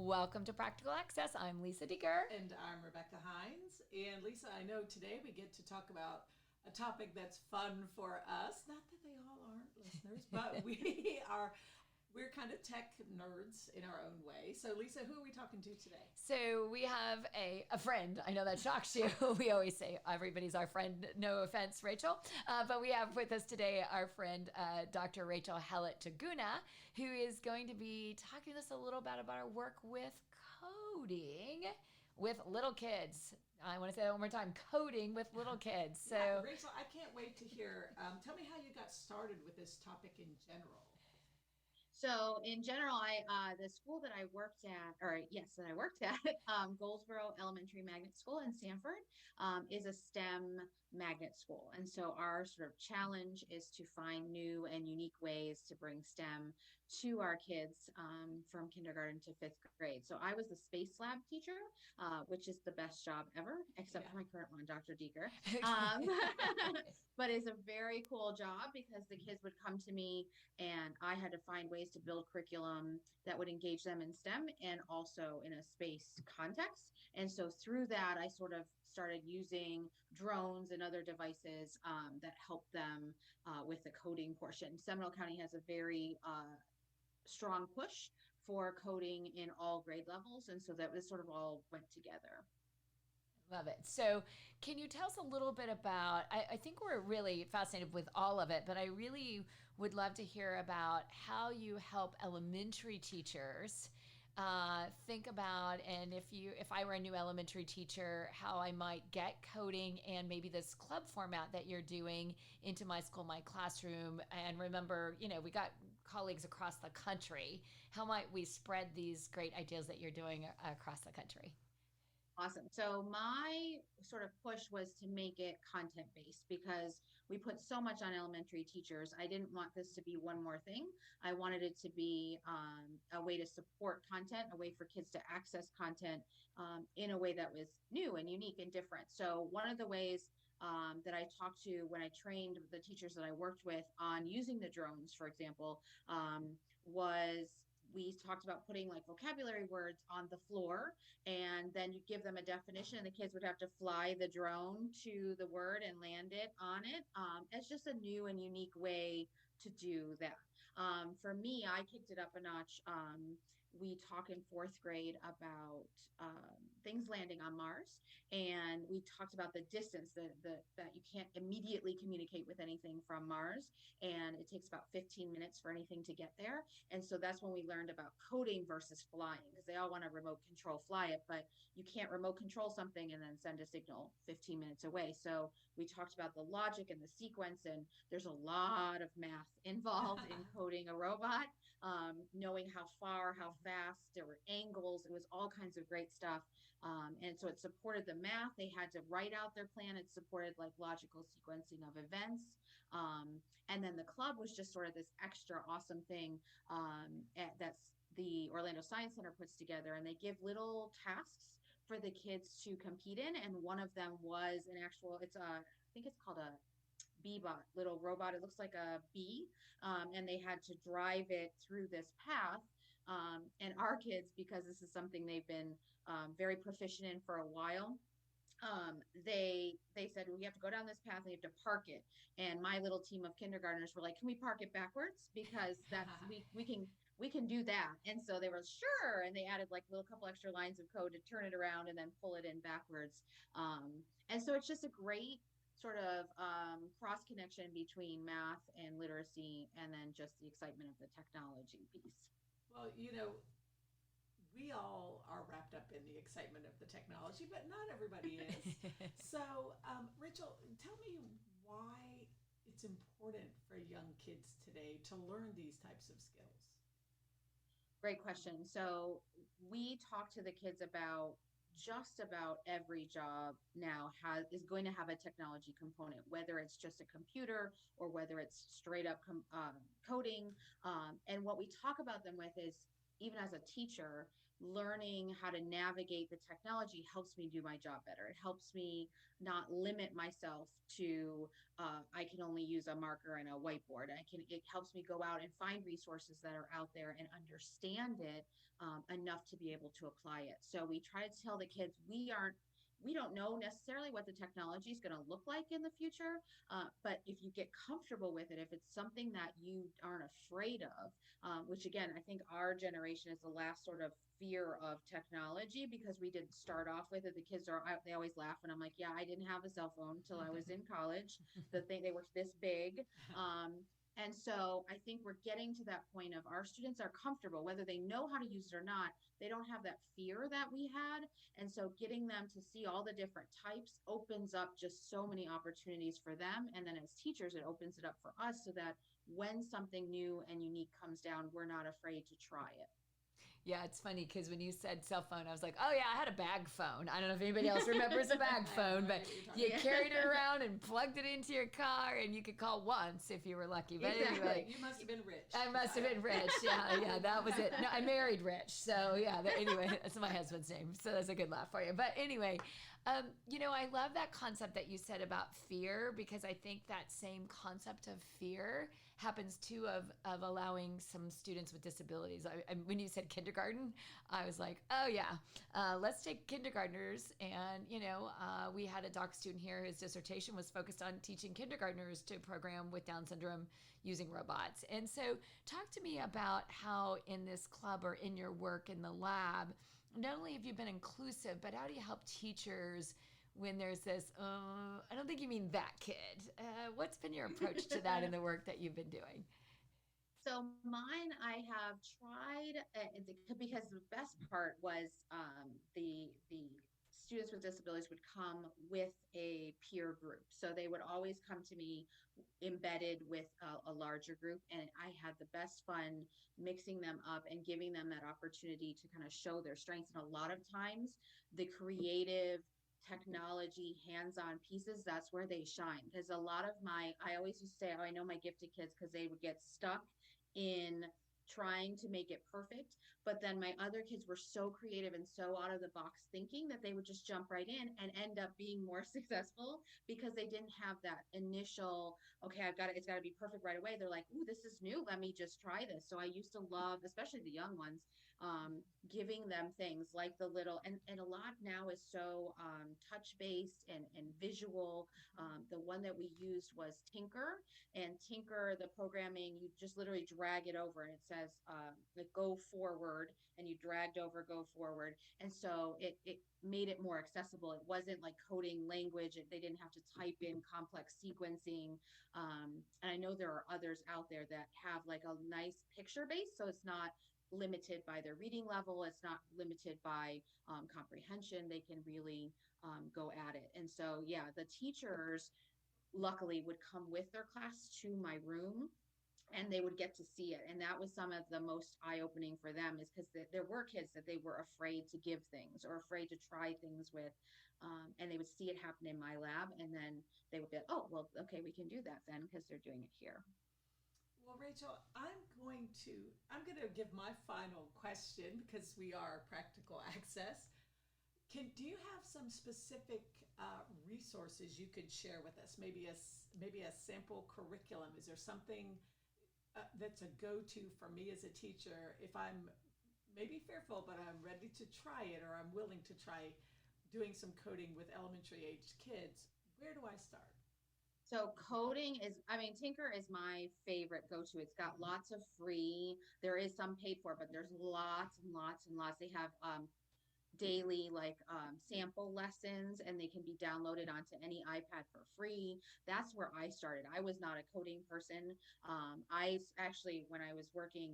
Welcome to Practical Access. I'm Lisa Dieker. And I'm Rebecca Hines. And Lisa, I know today we get to talk about a topic that's fun for us. Not that they all aren't listeners, but we're kind of tech nerds in our own way. So Lisa, who are we talking to today? So we have a friend. I know that shocks you. We always say everybody's our friend. No offense, Rachel. But we have with us today our friend, Dr. Rachel Hallet-Njuguna, who is going to be talking to us a little bit about our work with coding with little kids. I want to say that one more time, coding with little kids. So, yeah, Rachel, I can't wait to hear. Tell me how you got started with this topic in general. So in general, the school that I worked at, that I worked at, Goldsboro Elementary Magnet School in Sanford, is a STEM magnet school. And so our sort of challenge is to find new and unique ways to bring STEM to our kids from kindergarten to fifth grade. So I was the space lab teacher, which is the best job ever, except for my current one, Dr. Dieker. But it's a very cool job because the kids would come to me and I had to find ways to build curriculum that would engage them in STEM and also in a space context. And so through that, I sort of started using drones and other devices that help them with the coding portion. Seminole County has a very strong push for coding in all grade levels. And so that was sort of all went together. Love it. So, can you tell us a little bit about? I think we're really fascinated with all of it, but I really would love to hear about how you help elementary teachers think about, and if I were a new elementary teacher, how I might get coding and maybe this club format that you're doing into my school, my classroom. And remember, we got colleagues across the country. How might we spread these great ideas that you're doing across the country? Awesome. So my sort of push was to make it content based because we put so much on elementary teachers. I didn't want this to be one more thing. I wanted it to be a way to support content, a way for kids to access content in a way that was new and unique and different. So one of the ways that I talked to when I trained the teachers that I worked with on using the drones, for example, was we talked about putting like vocabulary words on the floor, and then you give them a definition and the kids would have to fly the drone to the word and land it on it. It's just a new and unique way to do that. For me, I kicked it up a notch. We talk in fourth grade about things landing on Mars, and we talked about the distance that you can't immediately communicate with anything from Mars, and it takes about 15 minutes for anything to get there. And so that's when we learned about coding versus flying, because they all want to remote control fly it, but you can't remote control something and then send a signal 15 minutes away. So we talked about the logic and the sequence, and there's a lot of math involved in coding a robot, knowing how far, how fast, there were angles, it was all kinds of great stuff. And so it supported the math. They had to write out their plan. It supported like logical sequencing of events. And then the club was just sort of this extra awesome thing that's the Orlando Science Center puts together, and they give little tasks for the kids to compete in. And one of them was I think it's called a bee-bot, little robot. It looks like a bee, and they had to drive it through this path. And our kids, because this is something they've been very proficient in for a while, they said, well, you have to go down this path and you have to park it. And my little team of kindergartners were like, can we park it backwards? Because we can do that. And so they were sure. And they added like a couple extra lines of code to turn it around and then pull it in backwards. And so it's just a great sort of cross connection between math and literacy, and then just the excitement of the technology piece. Well, we all are wrapped up in the excitement of the technology, but not everybody is. So, Rachel, tell me why it's important for young kids today to learn these types of skills. Great question. So we talk to the kids about just about every job now is going to have a technology component, whether it's just a computer or whether it's straight up coding. And what we talk about them with is, even as a teacher, learning how to navigate the technology helps me do my job better. It helps me not limit myself to I can only use a marker and a whiteboard. It helps me go out and find resources that are out there and understand it enough to be able to apply it. So we try to tell the kids we don't know necessarily what the technology is going to look like in the future, but if you get comfortable with it, if it's something that you aren't afraid of, which again, I think our generation is the last sort of fear of technology because we didn't start off with it. The kids they always laugh when I'm like, yeah, I didn't have a cell phone until I was in college. They were this big. And so I think we're getting to that point of our students are comfortable, whether they know how to use it or not, they don't have that fear that we had. And so getting them to see all the different types opens up just so many opportunities for them. And then as teachers, it opens it up for us so that when something new and unique comes down, we're not afraid to try it. Yeah, it's funny because when you said cell phone, I was like, oh, yeah, I had a bag phone. I don't know if anybody else remembers a bag phone, but you carried it around and plugged it into your car, and you could call once if you were lucky. But Exactly. anyway, You must have been rich. I must have been rich. Yeah, that was it. No, I married rich. So, yeah, anyway, that's my husband's name. So that's a good laugh for you. But anyway, I love that concept that you said about fear because I think that same concept of fear happens too of allowing some students with disabilities. When you said kindergarten, I was like, oh yeah, let's take kindergartners. And, we had a doc student here, his dissertation was focused on teaching kindergartners to program with Down syndrome using robots. And so talk to me about how in this club or in your work in the lab, not only have you been inclusive, but how do you help teachers when there's this, I don't think you mean that kid. What's been your approach to that in the work that you've been doing? So mine, I have tried because the best part was the students with disabilities would come with a peer group. So they would always come to me embedded with a larger group, and I had the best fun mixing them up and giving them that opportunity to kind of show their strengths. And a lot of times, the creative technology hands-on pieces, that's where they shine, because a lot of I always used to say, oh, I know my gifted kids, because they would get stuck in trying to make it perfect, but then my other kids were so creative and so out of the box thinking that they would just jump right in and end up being more successful because they didn't have that initial, okay, it's got to be perfect right away. They're like, ooh, this is new, let me just try this. So I used to love, especially the young ones, giving them things like the little, and a lot now is so touch based and visual. The one that we used was Tinker, and Tinker, the programming, you just literally drag it over and it says like go forward, and you dragged over go forward. And so it made it more accessible. It wasn't like coding language. They didn't have to type in complex sequencing. And I know there are others out there that have like a nice picture base. So it's not limited by their reading level. It's not limited by comprehension. They can really go at it. And so, yeah, the teachers luckily would come with their class to my room and they would get to see it. And that was some of the most eye-opening for them, is because there were kids that they were afraid to give things or afraid to try things with. And they would see it happen in my lab, and then they would be like, oh, well, okay, we can do that then because they're doing it here. Well, Rachel, I'm going to give my final question because we are practical access. Do you have some specific resources you could share with us? Maybe a sample curriculum. Is there something that's a go-to for me as a teacher if I'm maybe fearful, but I'm ready to try it, or I'm willing to try doing some coding with elementary aged kids? Where do I start? So Tinker is my favorite go-to. It's got lots of free. There is some paid for, but there's lots and lots and lots. They have daily sample lessons, and they can be downloaded onto any iPad for free. That's where I started. I was not a coding person. I actually, when I was working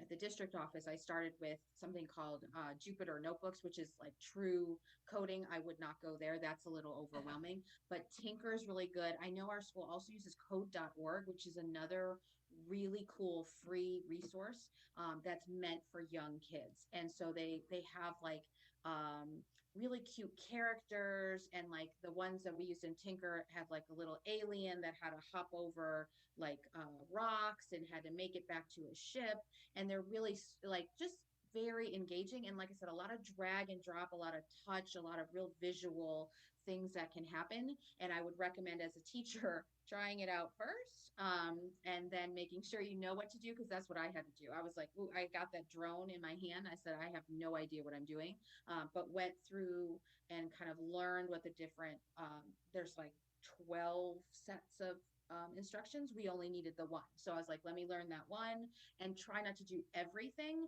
at the district office, I started with something called Jupyter Notebooks, which is like true coding. I would not go there. That's a little overwhelming, but Tinker is really good. I know our school also uses code.org, which is another really cool free resource that's meant for young kids. And so they have really cute characters, and like the ones that we used in Tinker had like a little alien that had to hop over rocks and had to make it back to a ship. And they're really like just very engaging. And like I said, a lot of drag and drop, a lot of touch, a lot of real visual things that can happen. And I would recommend as a teacher trying it out first, and then making sure you know what to do, because that's what I had to do. I was like, ooh, I got that drone in my hand. I said, I have no idea what I'm doing, but went through and kind of learned what the different, there's like 12 sets of instructions. We only needed the one. So I was like, let me learn that one and try not to do everything.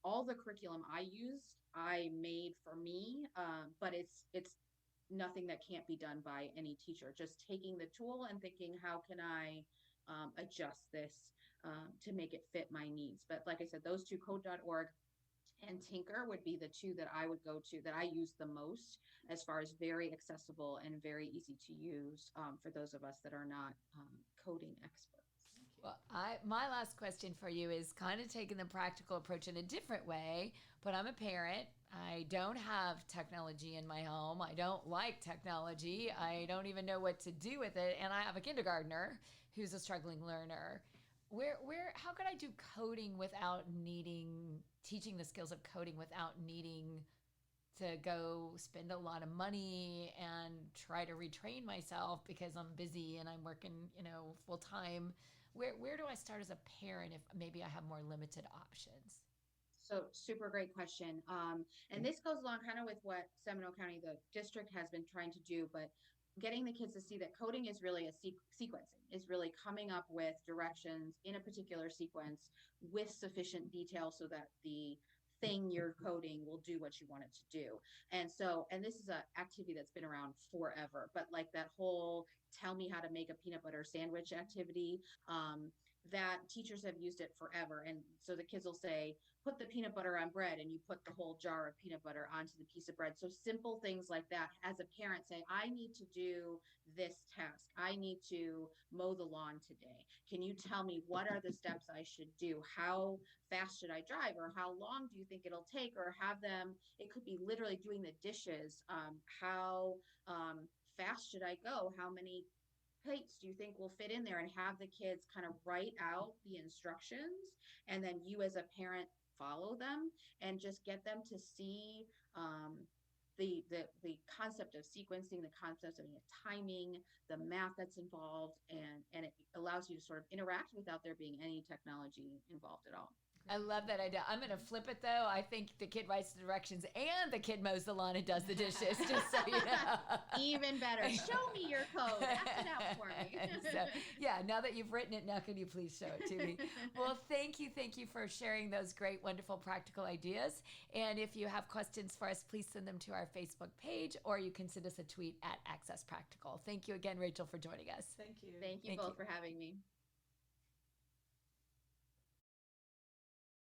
All the curriculum I used, I made for me, but it's nothing that can't be done by any teacher. Just taking the tool and thinking, how can I adjust this to make it fit my needs? But like I said, those two, code.org and Tinker, would be the two that I would go to, that I use the most, as far as very accessible and very easy to use for those of us that are not coding experts. Well, my last question for you is kind of taking the practical approach in a different way, but I'm a parent. I don't have technology in my home. I don't like technology. I don't even know what to do with it. And I have a kindergartner who's a struggling learner. How could I do coding without teaching the skills of coding without needing to go spend a lot of money and try to retrain myself because I'm busy and I'm working, full time? Where do I start as a parent if maybe I have more limited options? So super great question. And this goes along kind of with what Seminole County, the district, has been trying to do, but getting the kids to see that coding is really a sequencing, is really coming up with directions in a particular sequence with sufficient detail so that the thing you're coding will do what you want it to do. And this is an activity that's been around forever, but like that whole tell me how to make a peanut butter sandwich activity, that teachers have used it forever. And so the kids will say, put the peanut butter on bread, and you put the whole jar of peanut butter onto the piece of bread. So simple things like that. As a parent, say, I need to do this task. I need to mow the lawn today. Can you tell me what are the steps I should do? How fast should I drive? Or how long do you think it'll take? Or have them, it could be literally doing the dishes. How fast should I go? How many plates do you think will fit in there? And have the kids kind of write out the instructions, and then you as a parent follow them, and just get them to see the concept of sequencing, the concept of timing, the math that's involved, and it allows you to sort of interact without there being any technology involved at all. I love that idea. I'm going to flip it though. I think the kid writes the directions and the kid mows the lawn and does the dishes, just so you know. Even better. Show me your code. Act it out for me. So, yeah, now that you've written it, now can you please show it to me? Well, thank you for sharing those great, wonderful, practical ideas. And if you have questions for us, please send them to our Facebook page, or you can send us a tweet at Access Practical. Thank you again, Rachel, for joining us. Thank you. Thank you both for having me.